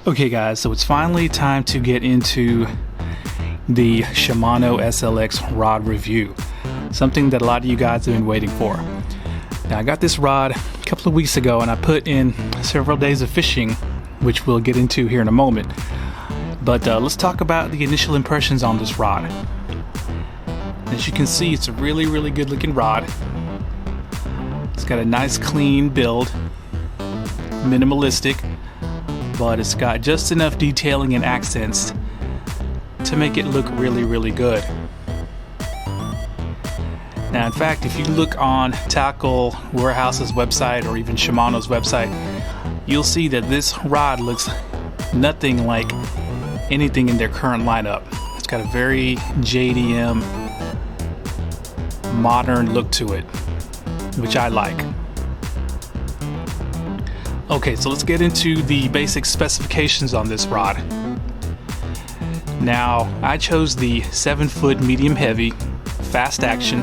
Okay guys, so it's finally time to get into the Shimano SLX rod review. Something that a lot of you guys have been waiting for. Now I got this rod a couple of weeks ago and I put in several days of fishing, which we'll get into here in a moment. But let's talk about the initial impressions on this rod. As you can see, it's a really good looking rod. It's got a nice clean build, minimalistic, but it's got just enough detailing and accents to make it look really good. Now in fact, if you look on Tackle Warehouse's website or even Shimano's website, you'll see that this rod looks nothing like anything in their current lineup. It's got a very JDM modern look to it, which I like. Okay, so let's get into the basic specifications on this rod. Now, I chose the 7-foot medium heavy fast action,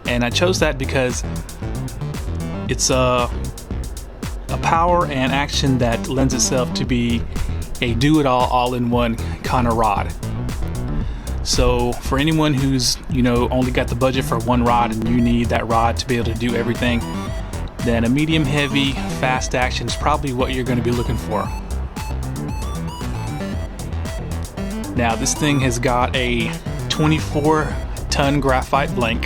and I chose that because it's a power and action that lends itself to be a do-it-all, all-in-one kind of rod. So for anyone who's only got the budget for one rod and you need that rod to be able to do everything, then a medium heavy fast action is probably what you're going to be looking for. Now this thing has got a 24-ton graphite blank.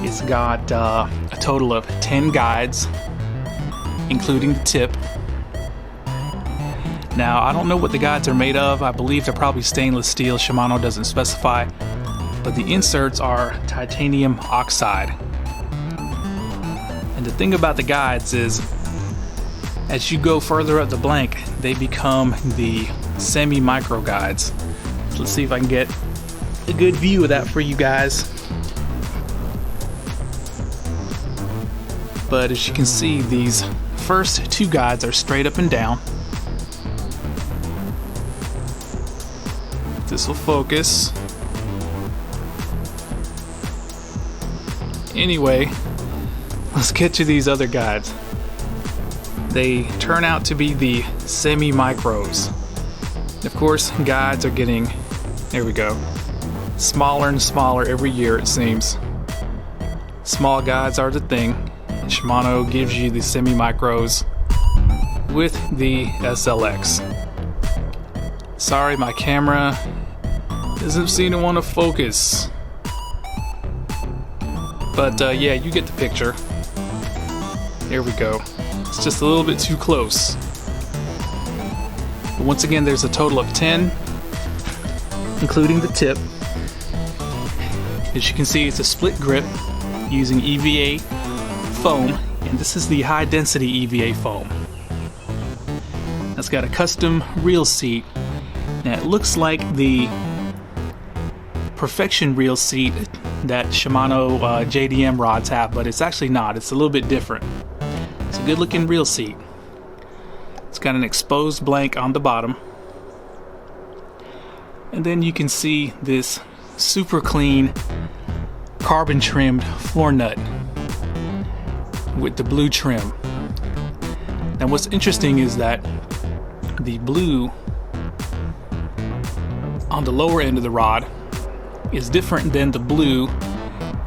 It's got a total of 10 guides, including the tip. Now I don't know what the guides are made of. I believe they're probably stainless steel. Shimano doesn't specify, but the inserts are titanium oxide. And the thing about the guides is, as you go further up the blank, they become the semi-micro guides. So let's see if I can get a good view of that for you guys. But as you can see, these first two guides are straight up and down. This will focus. Anyway, let's get to these other guides. They turn out to be the semi-micros. Of course, guides are getting, there we go, smaller and smaller every year it seems. Small guides are the thing. Shimano gives you the semi-micros with the SLX. Sorry, my camera doesn't seem to want to focus. But yeah, you get the picture. There we go. It's just a little bit too close. But once again, there's a total of 10, including the tip. As you can see, it's a split grip using EVA foam, and this is the high density EVA foam. It's got a custom reel seat. Now it looks like the Perfection reel seat that Shimano JDM rods have, but it's actually not. It's a little bit different. It's a good looking reel seat. It's got an exposed blank on the bottom, and then you can see this super clean carbon trimmed floor nut with the blue trim. Now what's interesting is that the blue on the lower end of the rod is different than the blue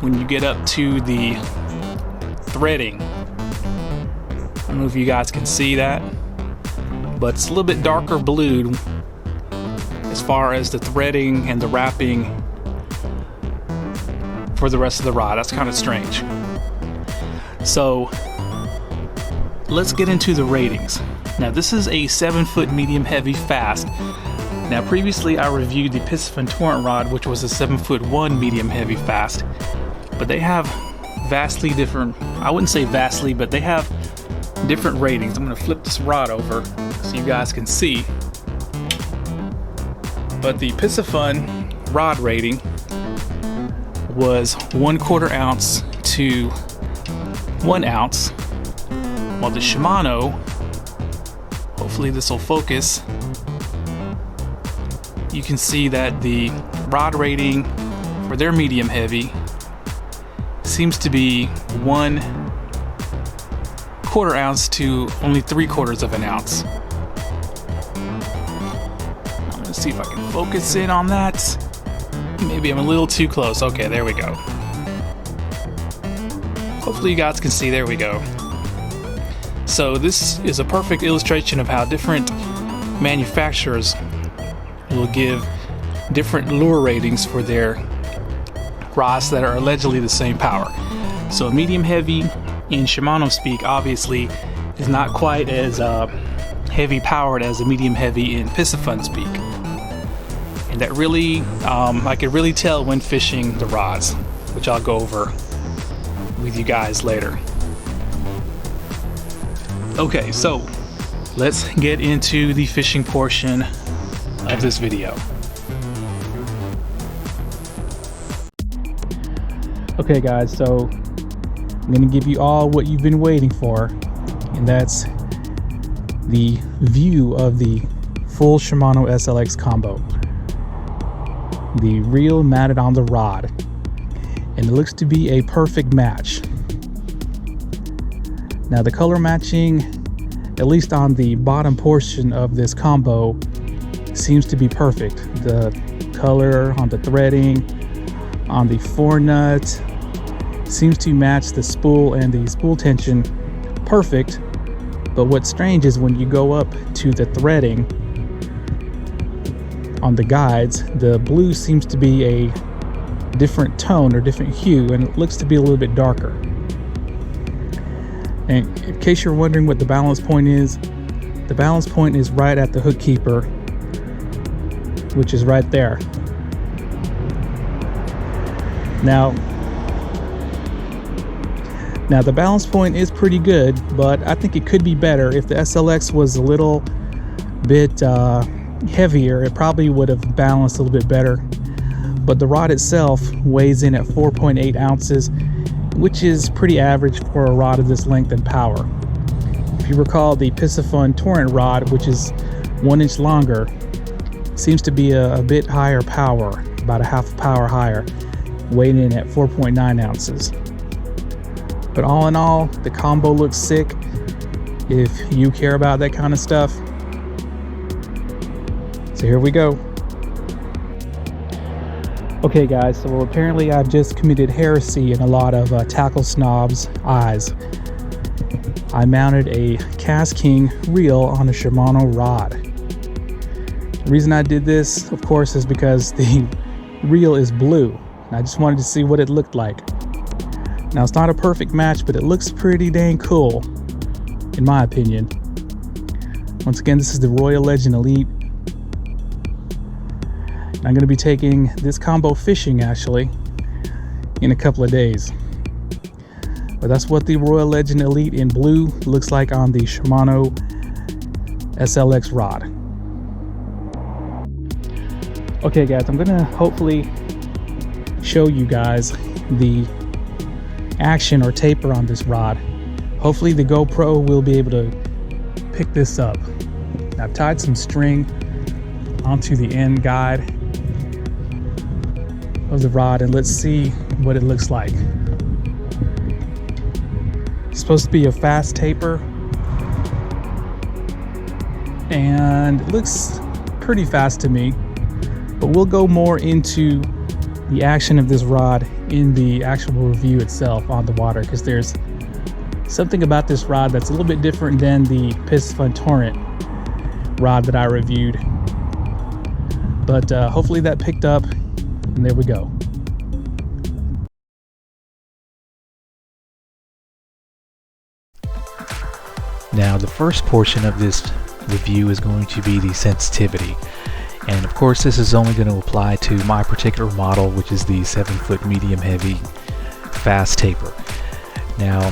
when you get up to the threading. I don't know if you guys can see that, but it's a little bit darker blue as far as the threading and the wrapping for the rest of the rod. That's kind of strange. So let's get into the ratings. Now this is a 7-foot medium heavy fast. Now previously I reviewed the PISCIFUN Torrent rod, which was a 7-foot 1 medium heavy fast, but they have vastly different, I wouldn't say vastly, but they have different ratings. I'm going to flip this rod over so you guys can see. But the PISCIFUN rod rating was 1/4 ounce to 1 ounce, while the Shimano, hopefully this will focus, you can see that the rod rating for their medium heavy seems to be 1/4 1/4 ounce to only 3/4 of an ounce. Let's see if I can focus in on that. Maybe I'm a little too close. Okay, there we go. Hopefully you guys can see. There we go. So this is a perfect illustration of how different manufacturers will give different lure ratings for their rods that are allegedly the same power. So medium heavy in Shimano speak obviously is not quite as heavy powered as a medium heavy in PISCIFUN speak. And that really, I could really tell when fishing the rods, which I'll go over with you guys later. Okay, so let's get into the fishing portion of this video. Okay guys, so I'm gonna give you all what you've been waiting for, and that's the view of the full Shimano SLX combo. The reel mounted on the rod, and it looks to be a perfect match. Now the color matching, at least on the bottom portion of this combo, seems to be perfect. The color on the threading, on the forenut, seems to match the spool and the spool tension perfect. But what's strange is when you go up to the threading on the guides, the blue seems to be a different tone or different hue, and it looks to be a little bit darker. And in case you're wondering what the balance point is, the balance point is right at the hook keeper, which is right there. Now the balance point is pretty good, but I think it could be better. If the SLX was a little bit heavier, it probably would have balanced a little bit better. But the rod itself weighs in at 4.8 ounces, which is pretty average for a rod of this length and power. If you recall, the PISCIFUN Torrent rod, which is 1 inch longer, seems to be a bit higher power, about a half power higher, weighing in at 4.9 ounces. But all in all, the combo looks sick if you care about that kind of stuff. So here we go. Okay guys, so apparently I've just committed heresy in a lot of tackle snobs' eyes. I mounted a KASTKING reel on a Shimano rod. The reason I did this, of course, is because the reel is blue. And I just wanted to see what it looked like. Now it's not a perfect match, but it looks pretty dang cool, in my opinion. Once again, this is the Royal Legend Elite. I'm going to be taking this combo fishing actually in a couple of days. But that's what the Royal Legend Elite in blue looks like on the Shimano SLX rod. Okay guys, I'm going to hopefully show you guys the action or taper on this rod. Hopefully the GoPro will be able to pick this up. I've tied some string onto the end guide of the rod, and let's see what it looks like. It's supposed to be a fast taper, and it looks pretty fast to me, but we'll go more into the action of this rod in the actual review itself on the water, because there's something about this rod that's a little bit different than the PISCIFUN Torrent rod that I reviewed. But hopefully that picked up, and there we go. Now the first portion of this review is going to be the sensitivity, and of course this is only going to apply to my particular model, which is the 7-foot medium heavy fast taper. Now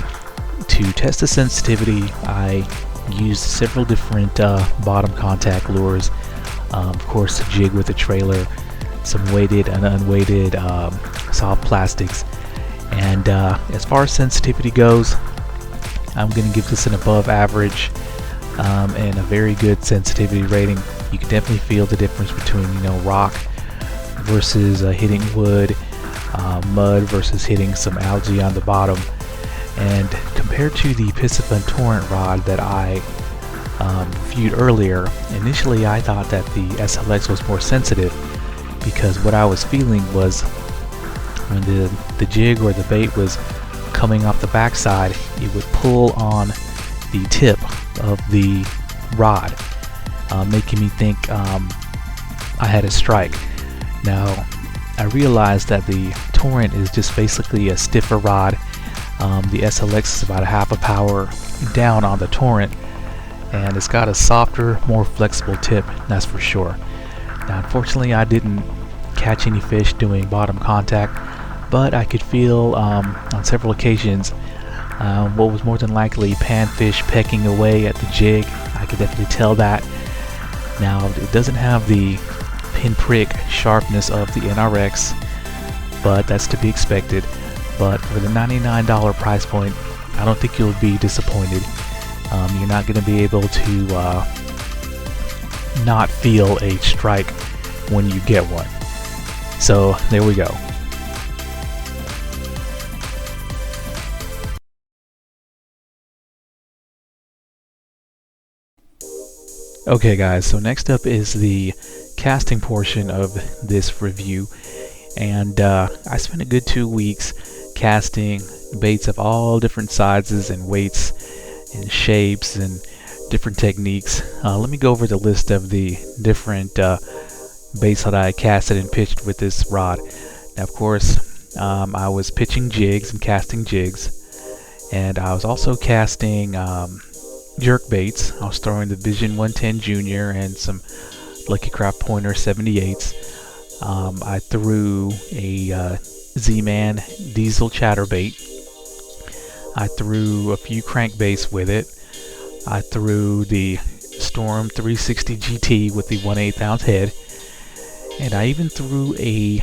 to test the sensitivity, I used several different bottom contact lures, of course a jig with a trailer, some weighted and unweighted soft plastics, and as far as sensitivity goes, I'm going to give this an above average and a very good sensitivity rating. You can definitely feel the difference between, you know, rock versus hitting wood, mud versus hitting some algae on the bottom, And compared to the PISCIFUN torrent rod that I viewed earlier, initially I thought that the SLX was more sensitive, because what I was feeling was when the jig or the bait was coming off the backside, it would pull on the tip of the rod, making me think I had a strike. Now I realized that the torrent is just basically a stiffer rod. The SLX is about a half a power down on the torrent, and it's got a softer, more flexible tip, that's for sure. Now unfortunately I didn't catch any fish doing bottom contact, but I could feel on several occasions what was more than likely panfish pecking away at the jig. I could definitely tell that. Now it doesn't have the pinprick sharpness of the NRX, but that's to be expected. But for the $99 price point, I don't think you'll be disappointed. You're not going to be able to not feel a strike when you get one. So there we go. Okay guys, so next up is the casting portion of this review, and I spent a good 2 weeks casting baits of all different sizes and weights and shapes and different techniques. Let me go over the list of the different baits that I casted and pitched with this rod. Now of course I was pitching jigs and casting jigs, and I was also casting jerk baits. I was throwing the Vision 110 Junior and some Lucky Craft Pointer 78s. I threw a Z-Man diesel chatterbait. I threw a few crankbaits with it. I threw the Storm 360 GT with the 1/8 ounce head, and I even threw a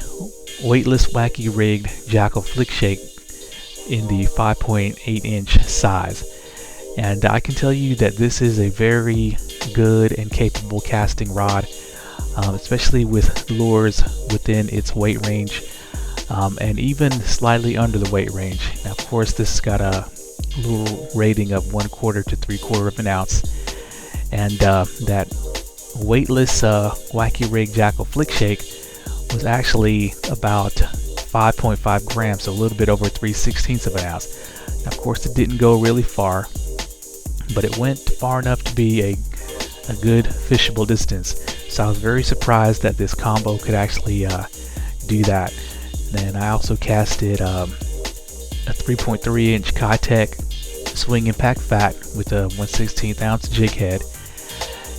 weightless wacky rigged JACKALL flick shake in the 5.8 inch size. And I can tell you that this is a very good and capable casting rod, especially with lures within its weight range, and even slightly under the weight range. Now of course this has got a little rating of 1/4 to 3/4 of an ounce, and that weightless wacky rig JACKALL flick shake was actually about 5.5 grams, so a little bit over 3/16 of an ounce. Now of course it didn't go really far, but it went far enough to be a good fishable distance. So I was very surprised that this combo could actually do that. Then I also casted a 3.3 inch KAITEC swing impact fat with a 1/16 ounce jig head,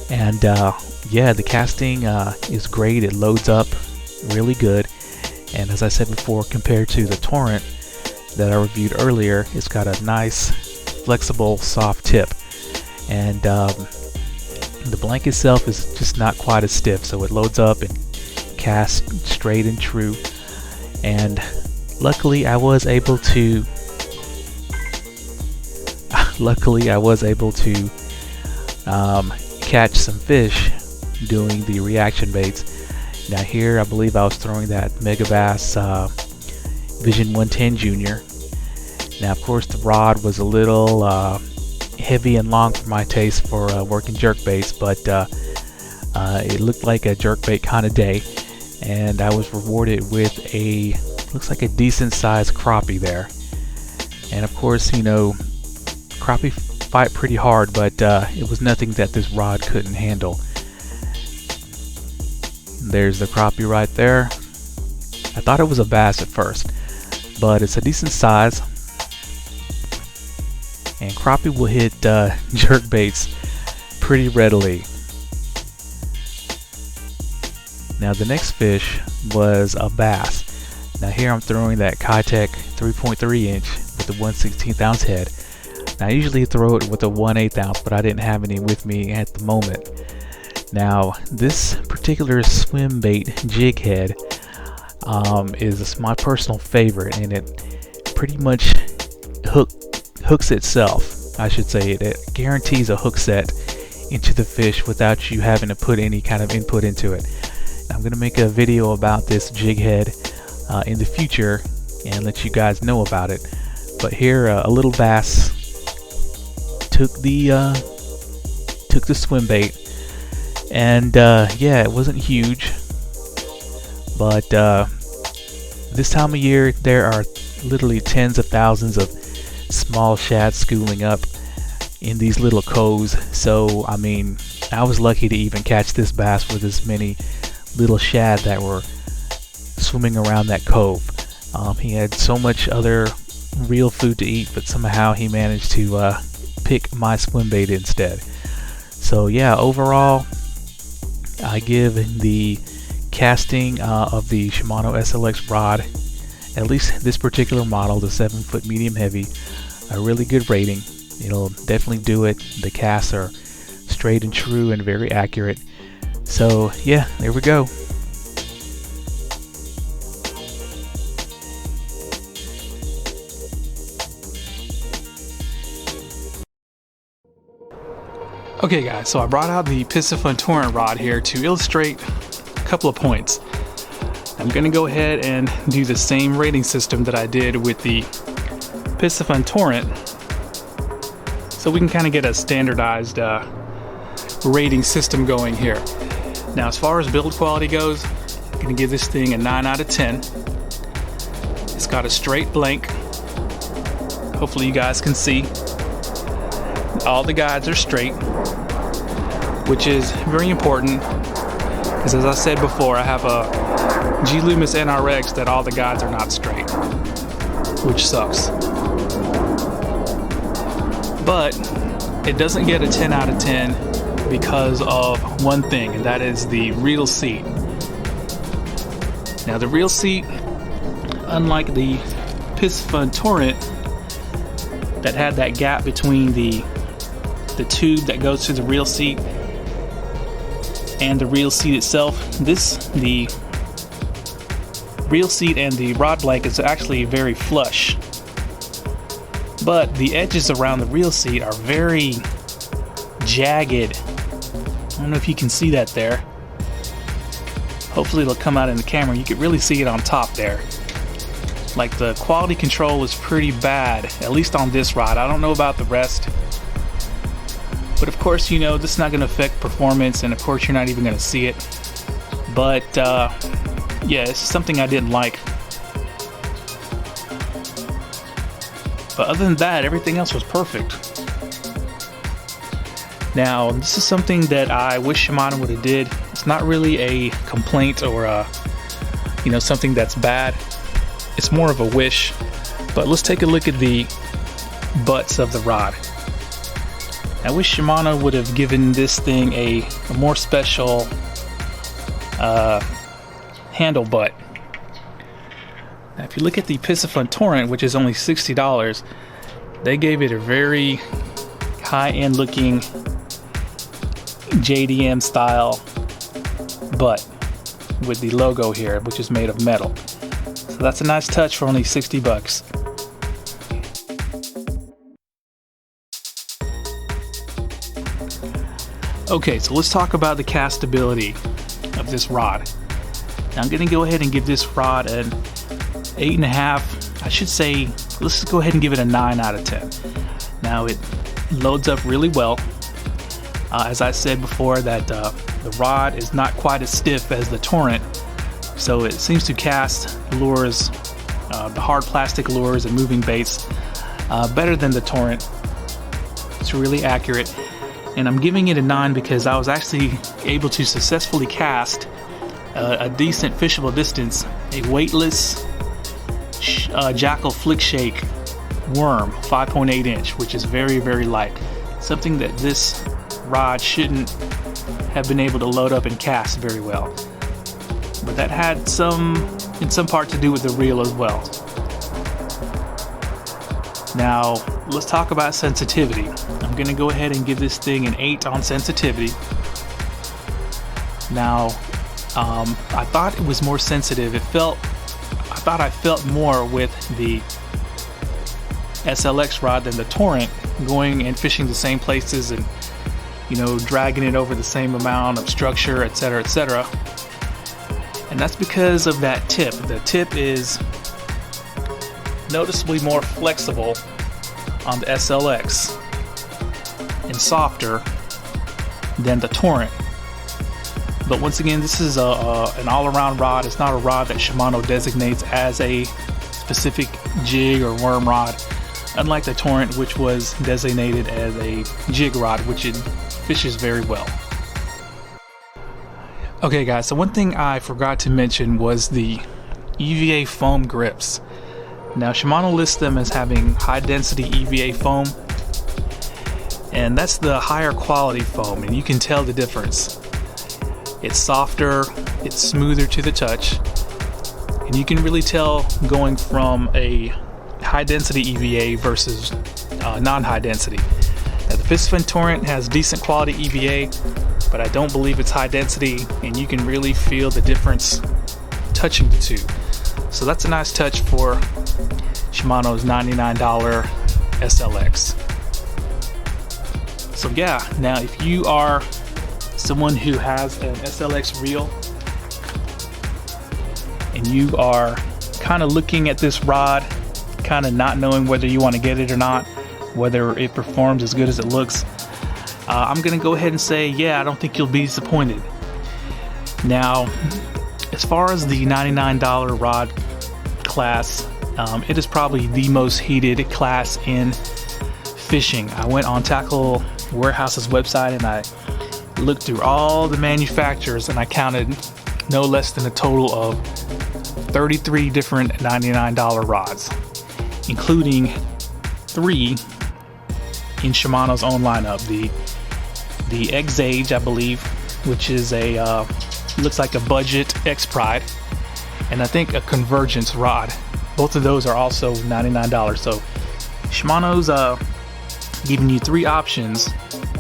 and yeah, the casting is great. It loads up really good, and as I said before, compared to the torrent that I reviewed earlier, it's got a nice flexible soft tip, and the blank itself is just not quite as stiff, so it loads up and casts straight and true. And luckily I was able to catch some fish doing the reaction baits. Now here I believe I was throwing that MEGABASS Vision 110 Junior. Now of course the rod was a little heavy and long for my taste for working jerk baits, but it looked like a jerk bait kind of day, and I was rewarded with a, looks like a decent sized crappie there. And of course, you know, crappie fight pretty hard, but it was nothing that this rod couldn't handle. There's the crappie right there. I thought it was a bass at first, but it's a decent size, and crappie will hit jerk baits pretty readily. Now the next fish was a bass. Now here I'm throwing that KAITEC 3.3 inch with the 1/16 ounce head. Now I usually throw it with a 1/8 ounce, but I didn't have any with me at the moment. Now this particular swim bait jig head is my personal favorite, and it pretty much hooks itself. I should say it guarantees a hook set into the fish without you having to put any kind of input into it. I'm going to make a video about this jig head in the future and let you guys know about it, But here, a little bass took the swim bait, and yeah, it wasn't huge, but this time of year there are literally tens of thousands of small shad schooling up in these little coves. So I mean, I was lucky to even catch this bass with as many little shad that were swimming around that cove. He had so much other real food to eat, but somehow he managed to pick my swim bait instead. So yeah, overall I give the casting of the Shimano SLX rod, at least this particular model, the 7-foot medium heavy, a really good rating. It'll definitely do it. The casts are straight and true and very accurate. So yeah, there we go. Okay guys, so I brought out the PISCIFUN Torrent rod here to illustrate a couple of points. I'm going to go ahead and do the same rating system that I did with the PISCIFUN Torrent, so we can kind of get a standardized rating system going here. Now as far as build quality goes, I'm going to give this thing a 9 out of 10. It's got a straight blank. Hopefully you guys can see. All the guides are straight, which is very important because, as I said before, I have a LOOMIS NRX that all the guides are not straight, which sucks. But it doesn't get a 10 out of 10 because of one thing, and that is the reel seat. Now the reel seat, unlike the PISCIFUN Torrent that had that gap between the tube that goes to the reel seat and the reel seat itself, the reel seat and the rod blank is actually very flush, but the edges around the reel seat are very jagged. I don't know if you can see that there. Hopefully it'll come out in the camera. You can really see it on top there. Like, the quality control is pretty bad, at least on this rod. I don't know about the rest. But of course, you know, this is not going to affect performance, and of course you're not even going to see it. But yeah, it's something I didn't like. But other than that, everything else was perfect. Now, this is something that I wish Shimano would have did. It's not really a complaint or you know, something that's bad. It's more of a wish. But let's take a look at the butts of the rod. I wish Shimano would have given this thing a more special handle butt. Now, if you look at the PISCIFUN Torrent, which is only $60, they gave it a very high-end looking JDM style butt with the logo here, which is made of metal. So that's a nice touch for only 60 bucks. Okay, so let's talk about the castability of this rod. Now I'm going to go ahead and give this rod an 8.5. I should say, let's just go ahead and give it a 9 out of 10. Now it loads up really well. As I said before, that the rod is not quite as stiff as the Torrent, so it seems to cast lures, the hard plastic lures and moving baits better than the Torrent. It's really accurate. And I'm giving it a 9 because I was actually able to successfully cast a decent fishable distance, a weightless JACKALL Flick Shake worm, 5.8 inch, which is very, very light. Something that this rod shouldn't have been able to load up and cast very well. But that had in some part to do with the reel as well. Now, let's talk about sensitivity. I'm going to go ahead and give this thing an 8 on sensitivity. Now, I thought it was more sensitive. I thought I felt more with the SLX rod than the Torrent, going and fishing the same places and, you know, dragging it over the same amount of structure, etc., etc. And that's because of that tip. The tip is noticeably more flexible on the SLX and softer than the Torrent. But once again, this is an all-around rod. It's not a rod that Shimano designates as a specific jig or worm rod, unlike the Torrent, which was designated as a jig rod, which it fishes very well. Okay guys, so one thing I forgot to mention was the EVA foam grips. Now Shimano lists them as having high density EVA foam, and that's the higher quality foam, and you can tell the difference. It's softer, it's smoother to the touch, and you can really tell going from a high density EVA versus non-high density. Now the PISCIFUN Torrent has decent quality EVA, but I don't believe it's high density, and you can really feel the difference touching the two. So that's a nice touch for Shimano's $99 SLX. So yeah, now if you are someone who has an SLX reel and you are kind of looking at this rod, kind of not knowing whether you want to get it or not, whether it performs as good as it looks, I'm gonna go ahead and say, yeah, I don't think you'll be disappointed. Now, as far as the $99 rod class, it is probably the most heated class in fishing. I went on Tackle Warehouse's website and I looked through all the manufacturers, and I counted no less than a total of 33 different $99 rods, including 3 in Shimano's own lineup. The EXSENCE, I believe, which is a looks like a budget X Pride, and I think a Convergence rod. Both of those are also $99. So Shimano's giving you 3 options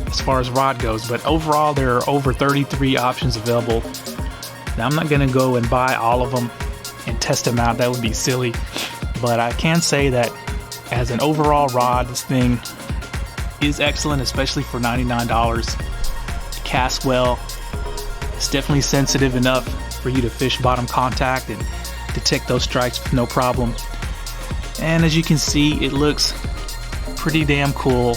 as far as rod goes, but overall there are over 33 options available. Now I'm not gonna go and buy all of them and test them out, that would be silly, but I can say that as an overall rod, this thing is excellent, especially for $99. It casts well. It's definitely sensitive enough for you to fish bottom contact and detect those strikes with no problem. And as you can see, it looks pretty damn cool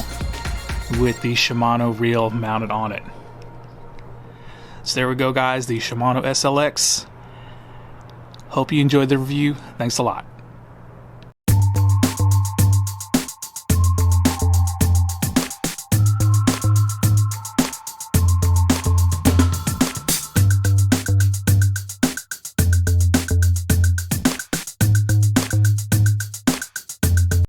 with the Shimano reel mounted on it. So there we go guys, the Shimano SLX. Hope you enjoyed the review. Thanks a lot.